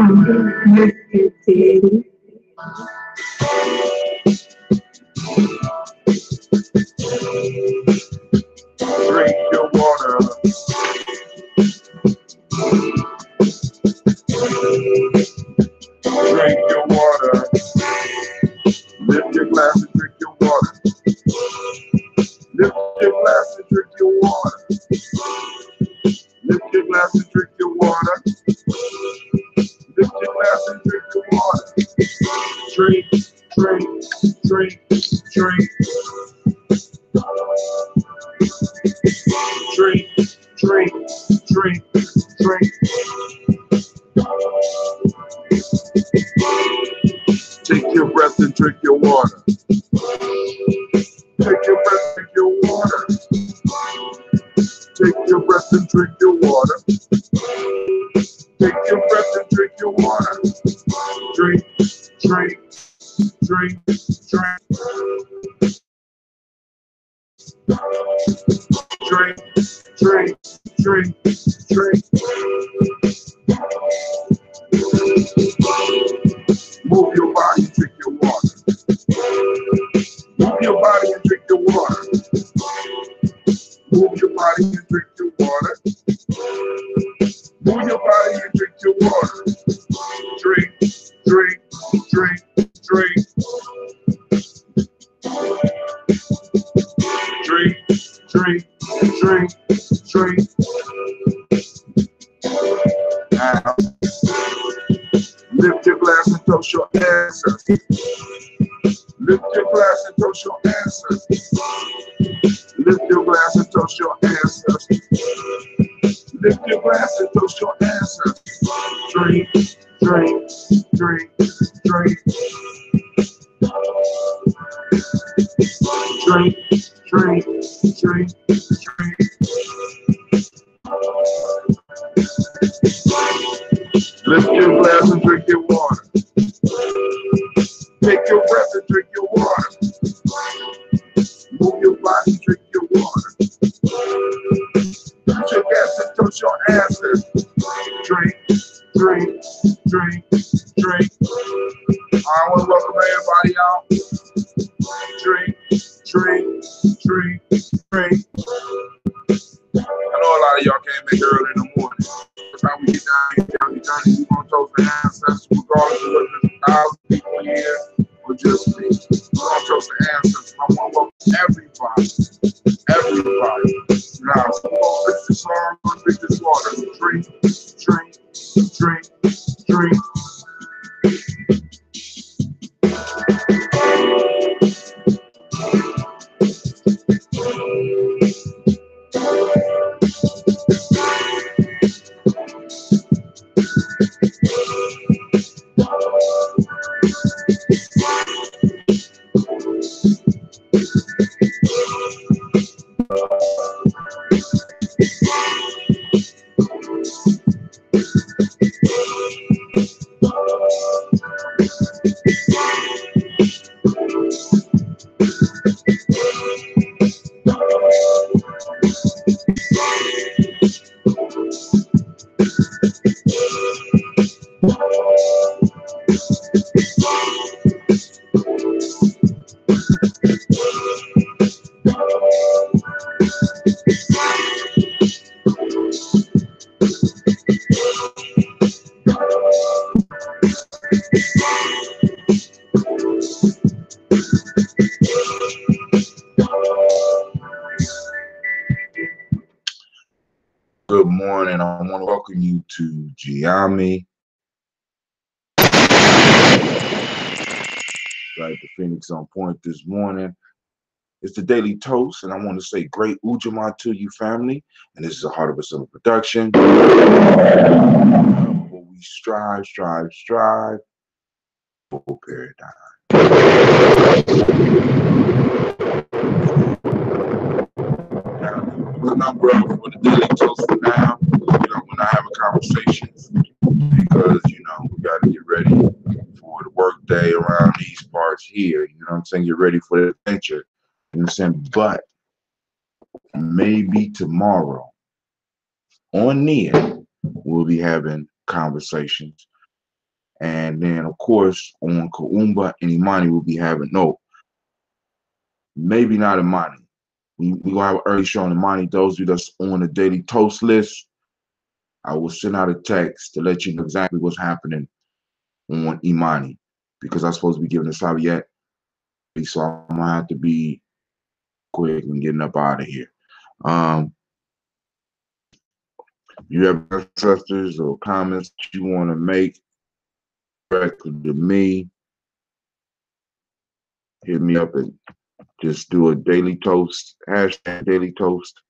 Drink your water. Drink your water. Lift your glass and drink your water. Lift your glass and drink your water. Lift your glass and drink your water. Lift your glass and drink your water. Drink, drink, drink, drink. Drink, drink, drink, drink. Take your breath and drink your water. Take your breath and drink your water. Take your breath and drink your water. Take your breath and drink your water. Drink, drink, drink, drink. Drink, drink, drink, drink. Move your body and drink your water. Move your body and drink your water. Move your body and drink your water. Move your body and drink your water. Drink, drink, drink, drink. Drink, drink, drink, drink. Now, lift your glass and toast your ancestors. Lift your glass and toast your ancestors. Lift your glass and toast your ancestors. Lift your glass and toast your ancestors. Drink, drink, drink, drink. Drink, drink, drink, drink. Lift your glass and drink your water. Take your breath and drink your water. Move your body and drink your water. Lift your glass and toast your ancestors. Drink, drink, drink, drink. I want to welcome everybody out. Drink, drink, drink, drink. I know a lot of y'all can't make it early in the morning. By the time we get down here, we're going to toast the ancestors, regardless of whether there's 1,000 people here or just me. We're going to toast the ancestors. I want to welcome everybody. Everybody. Now, so we're going to fix this song, we're going to fix this water. Drink, drink, drink, drink. Good morning. I want to welcome you to Gye-Nyame. Right, the Phoenix on point this morning. It's the Daily Toast, and I want to say great Ujaama to you, family. And this is a Heart of a Summer production. Where we strive for paradigm. The number for the Daily Toast for now. We're not having conversations because, we got to get ready for the work day around these parts here. You know what I'm saying? Get ready for the adventure. You know what I'm saying? But maybe tomorrow on Nia, we'll be having conversations. And then, of course, on Kaumba and Imani, we'll be having, no, maybe not Imani. We gonna have an early show on Imani. Those of you that's on the daily toast list, I will send out a text to let you know exactly what's happening on Imani, because I'm supposed to be giving a Sabiat, so I'm gonna have to be quick and getting up out of here. You have ancestors or comments that you want to make directly to me, hit me up and just do a daily toast, hashtag daily toast,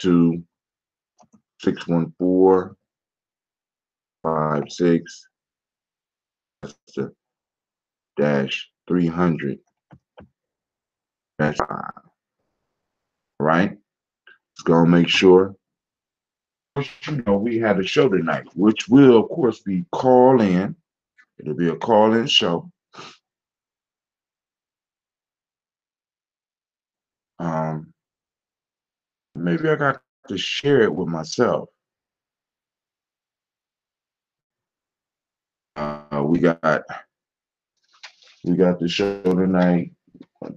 to 614-56-300. That's 5. Right? Let's go and make sure. You know, we had a show tonight, which will, of course, be call in. It'll be a call in show. Maybe I got to share it with myself. We got the show tonight.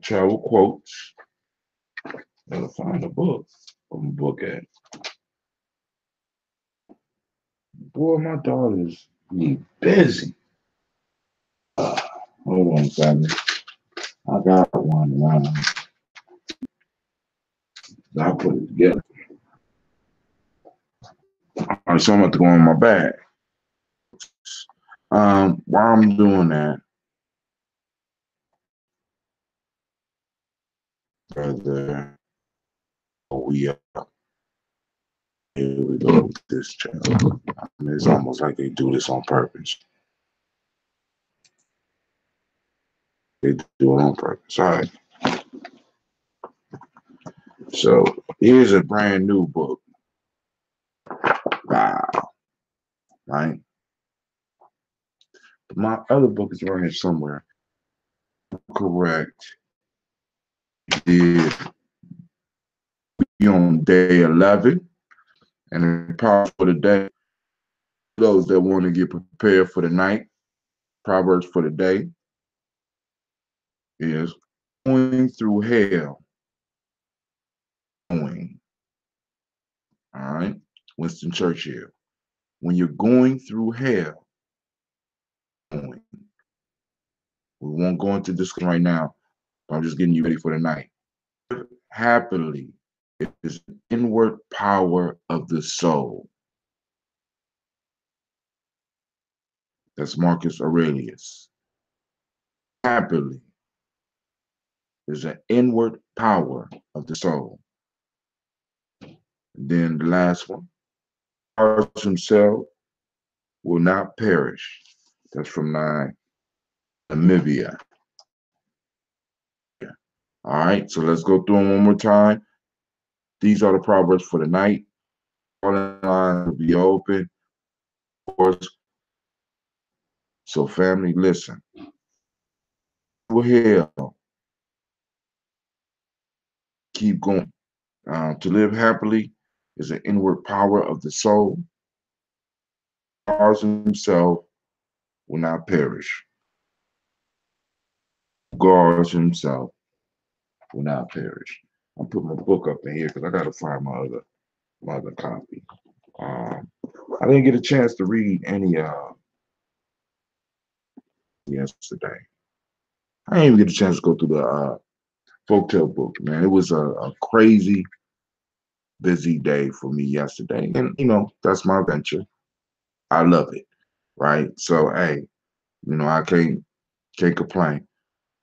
Travel quotes. Gotta find a book. Where's my book at? Boy, my daughter's be busy. Hold on, family. I got one around. I put it together. All right, so I'm about to go in my bag. While I'm doing that, brother, here we go with this channel. I mean, it's almost like they do this on purpose. They do it on purpose. All right. So here's a brand new book. Wow. Right? My other book is around here somewhere. Correct. Did be on day 11, and the power for the day. Those that want to get prepared for the night, Proverbs for the day is going through hell. Going. All right. Winston Churchill. When you're going through hell, going. We won't go into discussion right now, but I'm just getting you ready for the night. Happily, it is an inward power of the soul. That's Marcus Aurelius. Happily is an inward power of the soul. And then the last one, Mars himself will not perish. That's from Namibia. All right, so let's go through them one more time. These are the proverbs for the night. All the lines will be open. Of course. So family, listen. We're here. Keep going. To live happily is an inward power of the soul. Mars himself will not perish. God himself will not perish. I'll put my book up in here because I got to find my other copy. I didn't get a chance to read any yesterday. I didn't even get a chance to go through the folktale book, man. It was a crazy busy day for me yesterday. And, you know, that's my venture. I love it, right? So, hey, you know, I can't complain.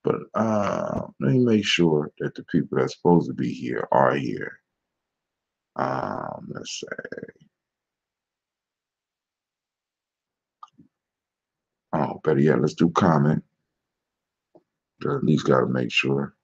But let me make sure that the people that's supposed to be here are here. Let's say. Oh, better yet, let's do comment. At least got to make sure.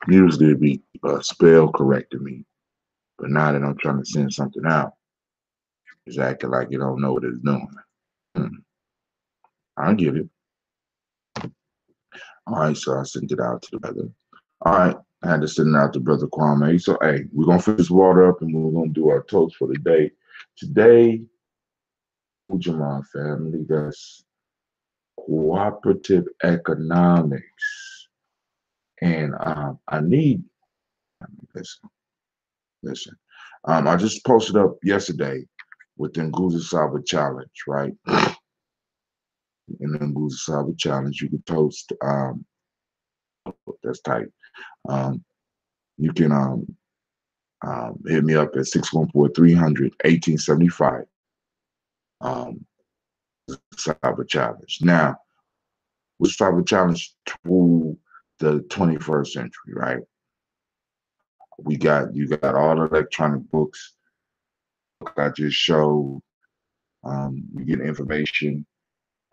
Usually it'd be spell correcting me, but now that I'm trying to send something out, it's acting like you don't know what it's doing. I get it. All right, so I sent it out to the brother. All right, I had to send it out to Brother Kwame. So, hey, we're going to fill this water up and we're going to do our toast for the day. Today, Ujaama family, that's cooperative economics. And I need, listen. I just posted up yesterday with the Nguzo Saba challenge, right? In the Nguzo Saba challenge, you can toast, that's tight. You can hit me up at 614-300-1875. Saba challenge. Now, with Saba challenge to the 21st century, right? You got all the electronic books I just showed. You get information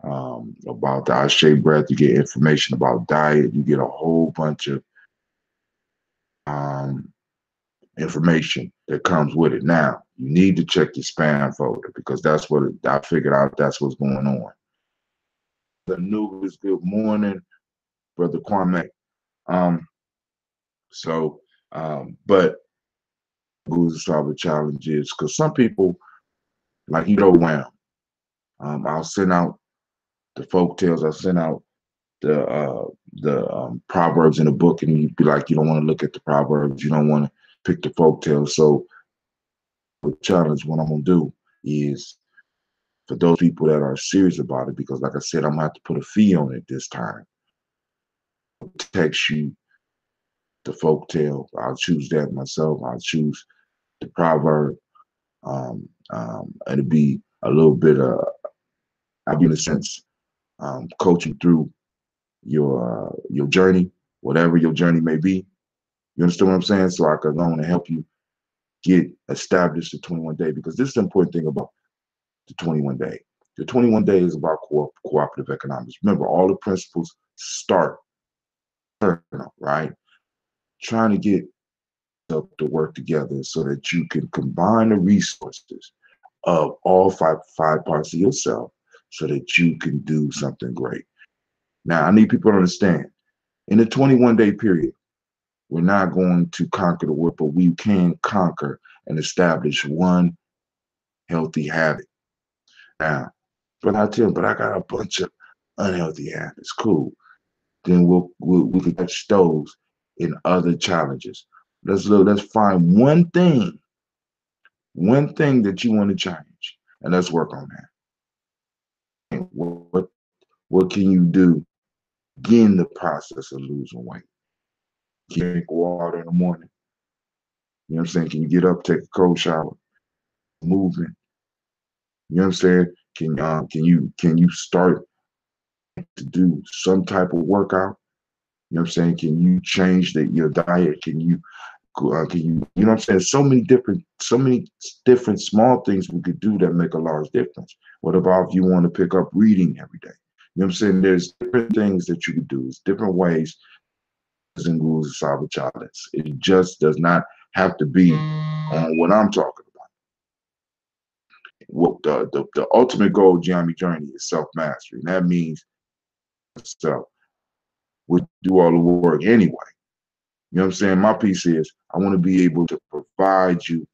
about the Ashe breath. You get information about diet. You get a whole bunch of information that comes with it. Now, you need to check the spam folder because that's what I figured out. That's what's going on. The news. Good morning, Brother Kwame. But Nguzo Saba challenge is because some people like you know wham. I'll send out the folk tales. I'll send out the proverbs in the book, and you'd be like, you don't want to look at the proverbs. You don't want to pick the folk tales. So the challenge, what I'm gonna do is for those people that are serious about it, because like I said, I'm gonna have to put a fee on it this time. I'll text you the folk tale. I'll choose that myself. I'll choose the proverb. It'll be a little bit I'll be in a sense coaching through your journey, whatever your journey may be. You understand what I'm saying? So I can go on and help you get established the 21 day, because this is the important thing about the 21 day. The 21 day is about cooperative economics. Remember, all the principles start, right? Trying to get to work together so that you can combine the resources of all five parts of yourself so that you can do something great. Now, I need people to understand, in the 21 day period, we're not going to conquer the world, but we can conquer and establish one healthy habit. Now, but I tell them, but I got a bunch of unhealthy habits. Cool. Then we could catch those in other challenges. Let's find one thing that you want to change, and let's work on that. What can you do? Begin the process of losing weight. Can you drink water in the morning? You know what I'm saying? Can you get up, take a cold shower, movement? You know what I'm saying? Can you start to do some type of workout? You know what I'm saying? Can you change your diet? Can you know what I'm saying? So many different small things we could do that make a large difference. What about if you want to pick up reading every day? You know what I'm saying? There's different things that you could do. It's different ways in Nguzo Saba challenge. It just does not have to be on what I'm talking about. What the ultimate goal of Gye-Nyame journey is self-mastery. And that means self. We do all the work anyway. You know what I'm saying? My piece is I want to be able to provide you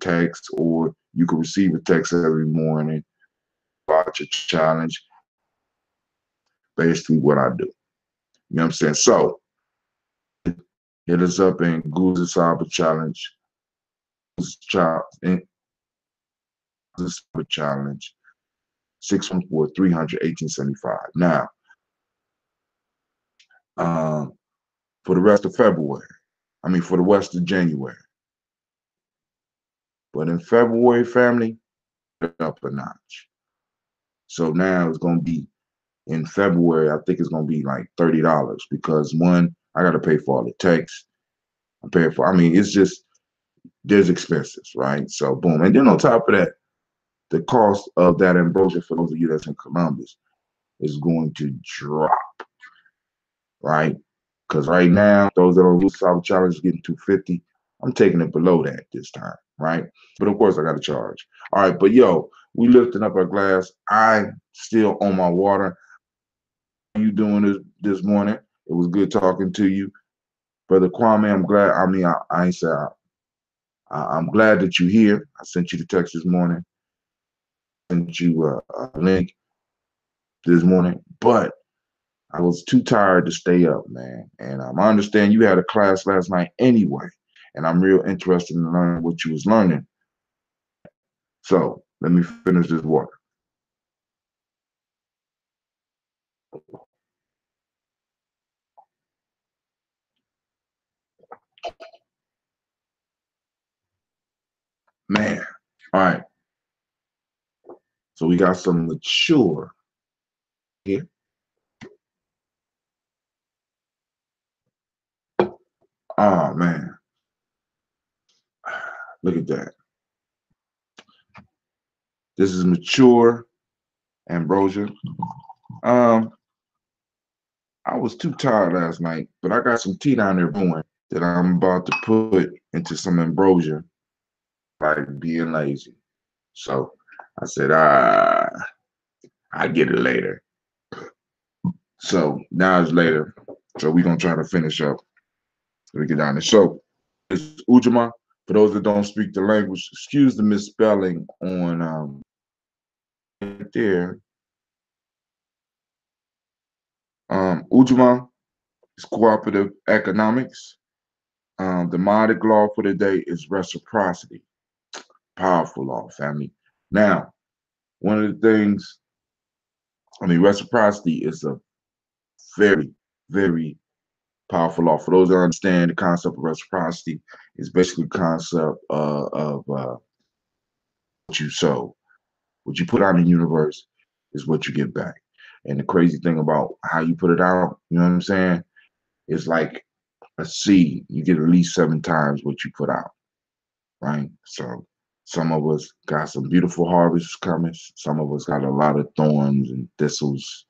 text, or you can receive a text every morning about your challenge. Basically what I do. You know what I'm saying? So hit us up in Nguzo Saba challenge. Challenge 614-300-1875. Now, for the rest of February, for the rest of January. But in February, family, up a notch. So now it's going to be in February, I think it's going to be like $30 because one, I got to pay for all the texts. I'm paying for, it's just, there's expenses, right? So boom. And then on top of that, the cost of that Brochure for those of you that's in Columbus is going to drop, right? Because right now, those that are Nguzo Saba challenge getting $250. I'm taking it below that this time, right? But of course, I got to charge. All right, but yo, We lifting up our glass. I still on my water. How you doing this morning? It was good talking to you, brother Kwame. I'm glad. I mean, I ain't say I'm glad that you're here. I sent you the text this morning. Sent you a link this morning, but I was too tired to stay up, man. And I understand you had a class last night anyway, and I'm real interested in learning what you was learning. So let me finish this water. Man, all right. So we got some mature here. Oh man, look at that. This is mature ambrosia. Um, I was too tired last night, but I got some tea down there brewing that I'm about to put into some ambrosia, like being lazy. So I said, I get it later. So now it's later. So we're gonna try to finish up. We get down there. So it's Ujaama. For those that don't speak the language, excuse the misspelling on right there. Ujaama is cooperative economics. The modic law for the day is reciprocity. Powerful law, family. Now, one of the things, reciprocity is a very, very powerful law. For those that understand the concept of reciprocity, it's basically the concept of what you sow. What you put out in the universe is what you get back. And the crazy thing about how you put it out, you know what I'm saying? It's like a seed. You get at least 7 times what you put out, right? So some of us got some beautiful harvests coming. Some of us got a lot of thorns and thistles.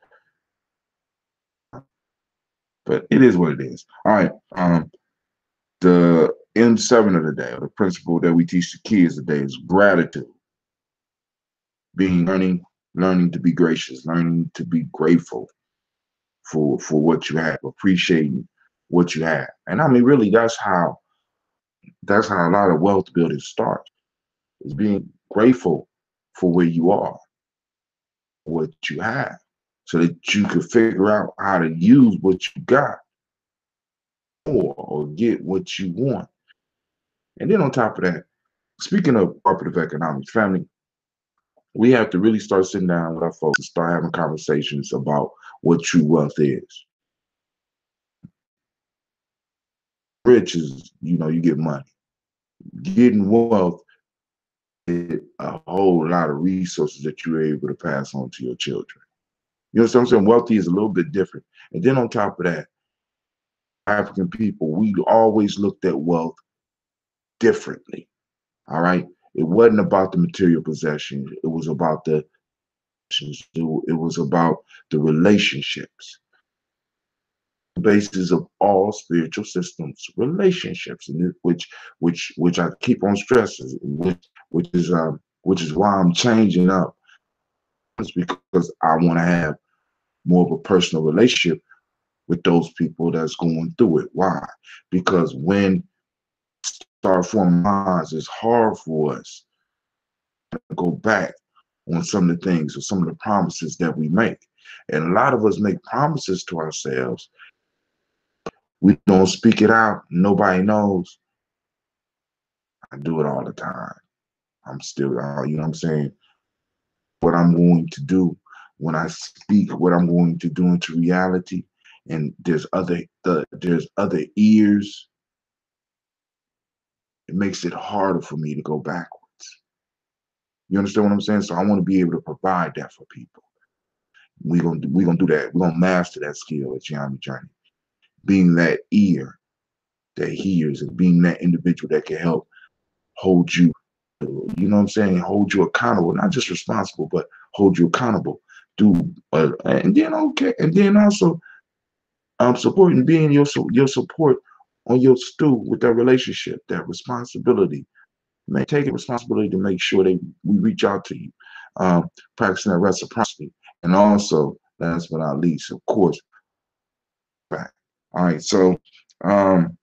But it is what it is. All right. The M7 of the day, or the principle that we teach the kids today, is gratitude. Learning to be gracious, learning to be grateful for what you have, appreciating what you have. And really that's how a lot of wealth building starts, is being grateful for where you are, what you have, so that you can figure out how to use what you got or get what you want. And then on top of that, speaking of cooperative economics, family, we have to really start sitting down with our folks and start having conversations about what true wealth is. Rich is, you get money. Getting wealth is a whole lot of resources that you're able to pass on to your children. You know what I'm saying? Wealthy is a little bit different. And then on top of that, African people, we always looked at wealth differently. All right. It wasn't about the material possessions. It was about the relationships. The basis of all spiritual systems, relationships, and which I keep on stressing, which is why I'm changing up. It's because I want to have more of a personal relationship with those people that's going through it. Why? Because when start forming bonds, it's hard for us to go back on some of the things or some of the promises that we make. And a lot of us make promises to ourselves. We don't speak it out. Nobody knows. I do it all the time. I'm still, you know what I'm saying? What I'm going to do when I speak, what I'm going to do into reality. And there's other ears. It makes it harder for me to go backwards. You understand what I'm saying? So I want to be able to provide that for people. We're gonna do that. We're gonna master that skill at Gye-Nyame Journey. Being that ear that hears and being that individual that can help hold you, you know what I'm saying, hold you accountable, not just responsible, but hold you accountable. And then also supporting, being your support on your stool with that relationship, that responsibility. Taking responsibility to make sure we reach out to you. practicing that reciprocity. And also, last but not least, of course, back. All right, so um,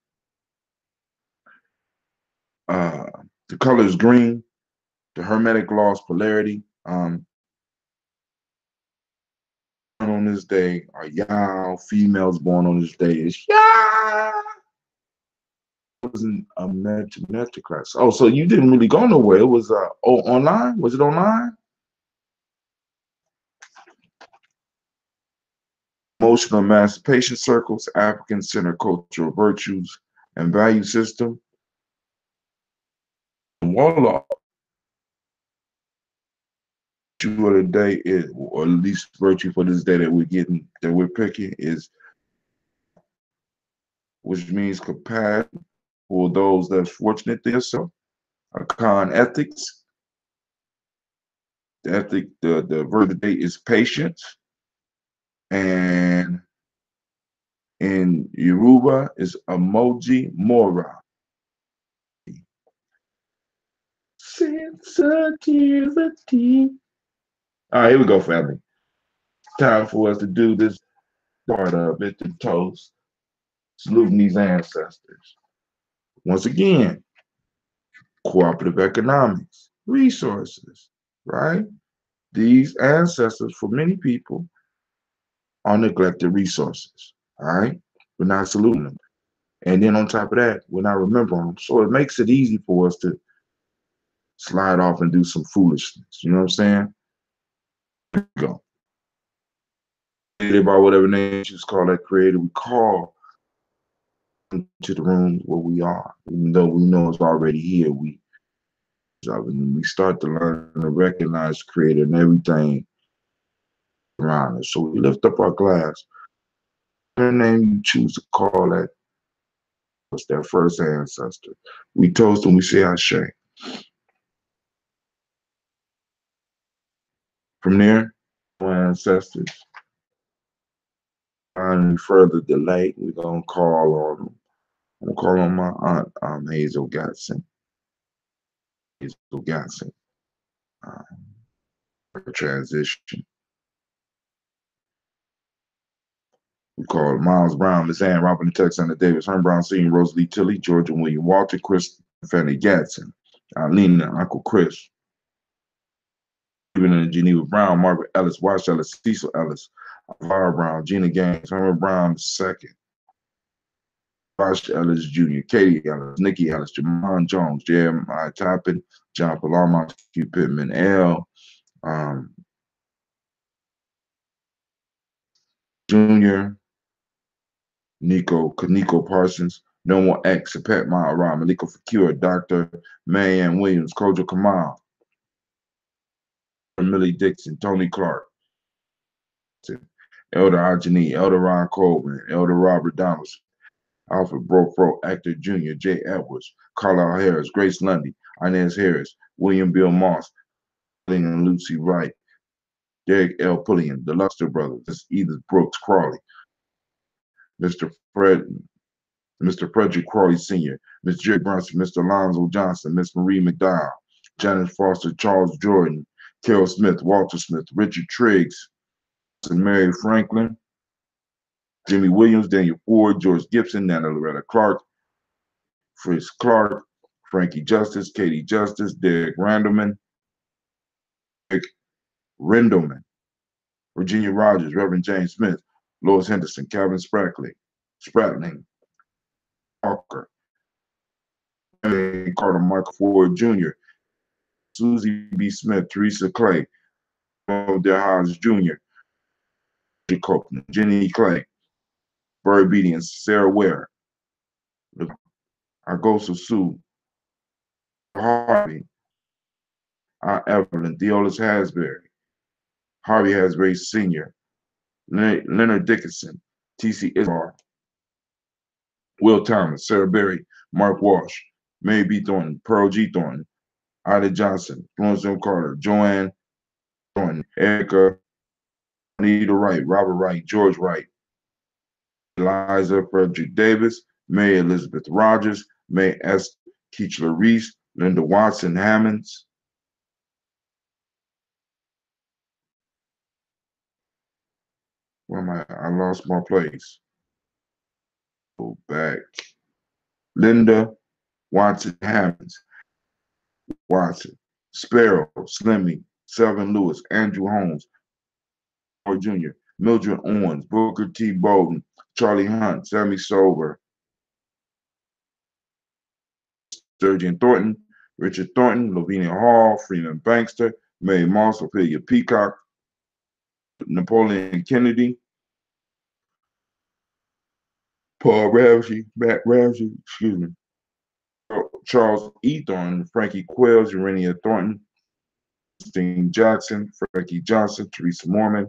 uh, the color is green. The Hermetic laws polarity. On this day are Yao. Females born on this day is Yao. It wasn't a metric class. Oh, so you didn't really go nowhere. It was online. Was it online? Emotional emancipation circles, African centered cultural virtues and value system. Warlock virtue of the day is, or at least virtue for this day that we're picking is, which means compassion for those that's fortunate than yourself. Akan ethics. The verb of the day is patience. And in Yoruba is emoji mora. Sensitivity. All right, here we go, family. Time for us to do this part of it, the toast, saluting these ancestors. Once again, cooperative economics, resources, right? These ancestors, for many people, are neglected resources, all right? We're not saluting them. And then on top of that, we're not remembering them. So it makes it easy for us to slide off and do some foolishness. You know what I'm saying? Here we go. By whatever name you just call that creator, we call into the room where we are. Even though we know it's already here, we start to learn to recognize the creator and everything around us. So we lift up our glass. Whatever name you choose to call that, what's that first ancestor? We toast and we say Ashe. From there, our ancestors, any further delay, we're going to call on them. I'm going to call on my aunt, Hazel Gatson. Hazel Gatson. Her transition. We call Miles Brown, Miss Ann, Robin Alexander Davis, Herm Brown Sr., Rosalie Tilley, Georgia William Walter, Chris Fanny Gatson, Lena, Uncle Chris, Stephen and Geneva Brown, Margaret Ellis, Wash Ellis, Cecil Ellis, Alvara Brown, Gina Gaines, Herman Brown II, Wash Ellis Jr., Katie Ellis, Nikki Ellis, Jamon Jones, Jeremiah Toppin, John Palermo, Q Pittman L, Jr., Nico Parsons, Normal X, Pet Ma'ara, Malika Fakir, Dr. Marianne Williams, Kojo Kamal, Millie Dixon, Tony Clark, Elder Ajani, Elder Ron Coleman, Elder Robert Donaldson, Alfred Brochure, Actor Jr., Jay Edwards, Carlisle Harris, Grace Lundy, Inez Harris, William Bill Moss, and Lucy Wright, Derek L. Pulliam, the Luster Brothers, Edith Brooks Crawley, Mr. Frederick Crawley Sr., Miss Jerry Brunson, Mr. Alonzo Johnson, Miss Marie McDowell, Janet Foster, Charles Jordan, Carol Smith, Walter Smith, Richard Triggs, and Mary Franklin, Jimmy Williams, Daniel Ford, George Gibson, Nana Loretta Clark, Fritz Clark, Frankie Justice, Katie Justice, Derek Randleman, Rick Rendelman, Virginia Rogers, Reverend James Smith, Lois Henderson, Calvin Spratling, Parker, Carter Michael Ford Jr., Susie B. Smith, Teresa Clay, Del Hodge Jr., Copeland, Jenny Clay, Bird Beatty, and Sarah Ware, Agosa Sue, Harvey, Aunt Evelyn, Theolis Hasbury, Harvey Hasbury Sr., Leonard Dickinson, T.C. Ismar, Will Thomas, Sarah Berry, Mark Walsh, Mary B. Thornton, Pearl G. Thornton, Ida Johnson, Florence M. Carter, Joanne Thornton, Erica, Anita Wright, Robert Wright, George Wright, Eliza Frederick Davis, Mary Elizabeth Rogers, May S. Keechler Reese, Linda Watson Hammonds, Where am I? I lost my place. Go back. Linda Watson Hammonds, Watson, Sparrow, Slimmy, Selvin Lewis, Andrew Holmes, Roy Jr., Mildred Owens, Booker T. Bolden, Charlie Hunt, Sammy Sober, Sturgeon Thornton, Richard Thornton, Lavinia Hall, Freeman Bankster, Mary Moss, Ophelia Peacock, Napoleon Kennedy, Paul Ramsey, Matt Ramsey, excuse me, Charles E. Thornton, Frankie Quells, Urania Thornton, Christine Jackson, Frankie Johnson, Teresa Mormon,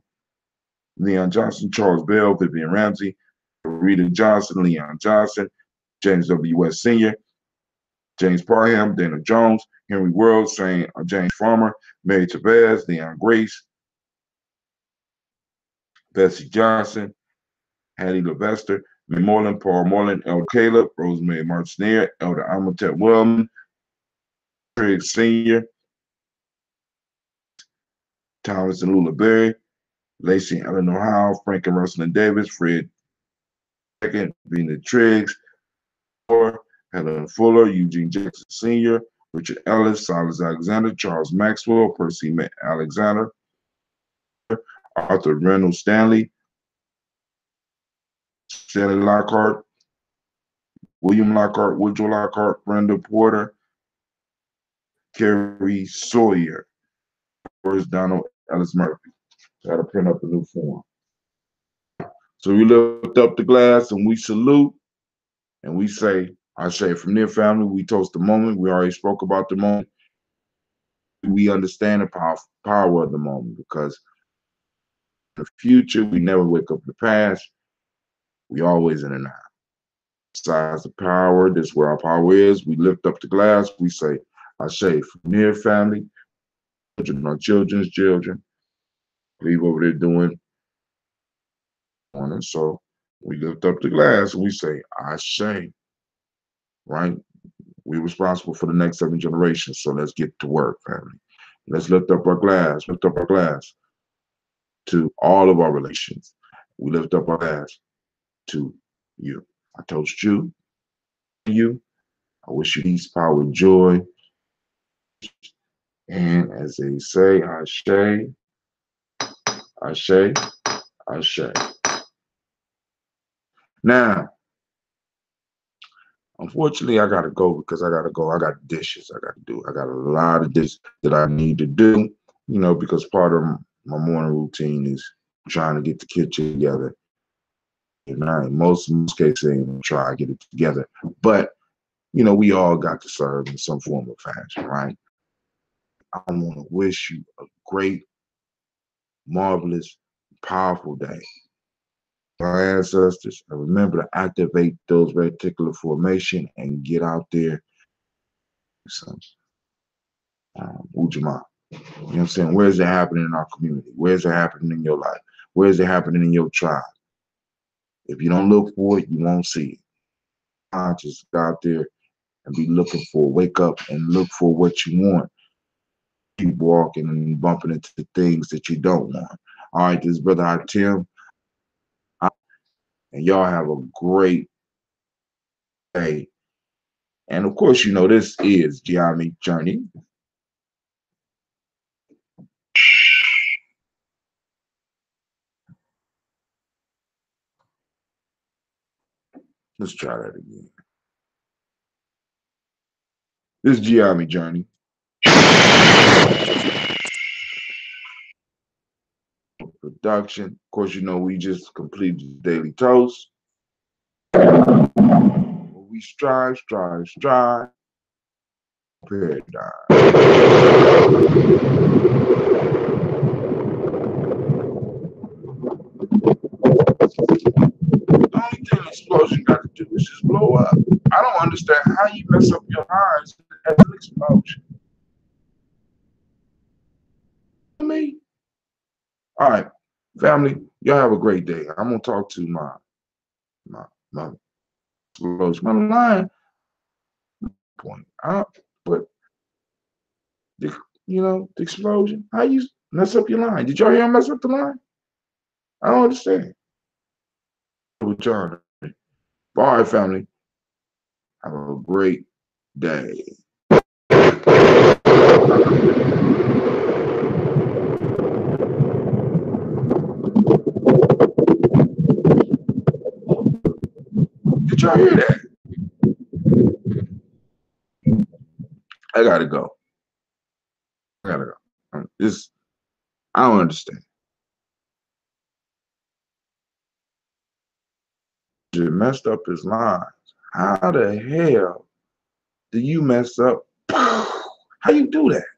Leon Johnson, Charles Bell, Vivian Ramsey, Rita Johnson, Leon Johnson, James W. West Sr., James Parham, Dana Jones, Henry World, James Farmer, Mary Tavez, Leon Grace, Bessie Johnson, Hattie Levester, May Moreland, Paul Moreland, Elder Caleb, Rosemary Martineer, Elder Amontet Wellman, Craig Sr., Thomas and Lula Berry, Lacey and Eleanor Howe, Frank and Russell and Davis, Fred II, Vina Triggs, Helen Fuller, Eugene Jackson Sr., Richard Ellis, Silas Alexander, Charles Maxwell, Percy Alexander, Arthur Reynolds Stanley, Stanley Lockhart, William Lockhart, Woodrow Lockhart, Brenda Porter, Carrie Sawyer, Donald Ellis Murphy. Got to print up a new form. So we lift up the glass and we salute and we say, I say from their family, we toast the moment. We already spoke about the moment. We understand the power of the moment because in the future, we never wake up in the past. We always in the now. Besides the power, this is where our power is. We lift up the glass. We say, I say from their family, children, our children's children, leave what they're doing. And so we lift up the glass and we say, I say, right? We're responsible for the next 7 generations. So let's get to work, family. Let's lift up our glass to all of our relations. We lift up our glass to you. I toast you. I wish you peace, power, joy. And as they say, Ashe, Ashe. Now, unfortunately, I got to go because I got to go. I got dishes I got to do. I got a lot of dishes that I need to do, because part of my morning routine is trying to get the kitchen together. And in most cases, I'm going to try to get it together. But, we all got to serve in some form of fashion, right? I want to wish you a great, marvelous, powerful day. Our ancestors, and remember to activate those reticular formation and get out there. Ujaama. You know what I'm saying? Where is it happening in our community? Where is it happening in your life? Where is it happening in your tribe? If you don't look for it, you won't see it. I just go out there and be looking for, wake up and look for what you want. Keep walking and bumping into things that you don't want. All right, this is Brother Hatim. And y'all have a great day. And of course, this is Gye-Nyame Journey. Let's try that again. This is Gye-Nyame Journey. Production. Of course, we just completed the daily toast. We strive. Paradigm. The only thing explosion got to do is just blow up. I don't understand how you mess up your eyes at an explosion. Me? All right, family, y'all have a great day. I'm gonna talk to my explosion. My line point out, but the explosion. How you mess up your line? Did y'all hear him mess up the line? I don't understand. With y'all. All right, family. Have a great day. Did y'all hear that? I gotta go. I gotta go. I don't understand. You messed up his lines. How the hell do you mess up? How you do that?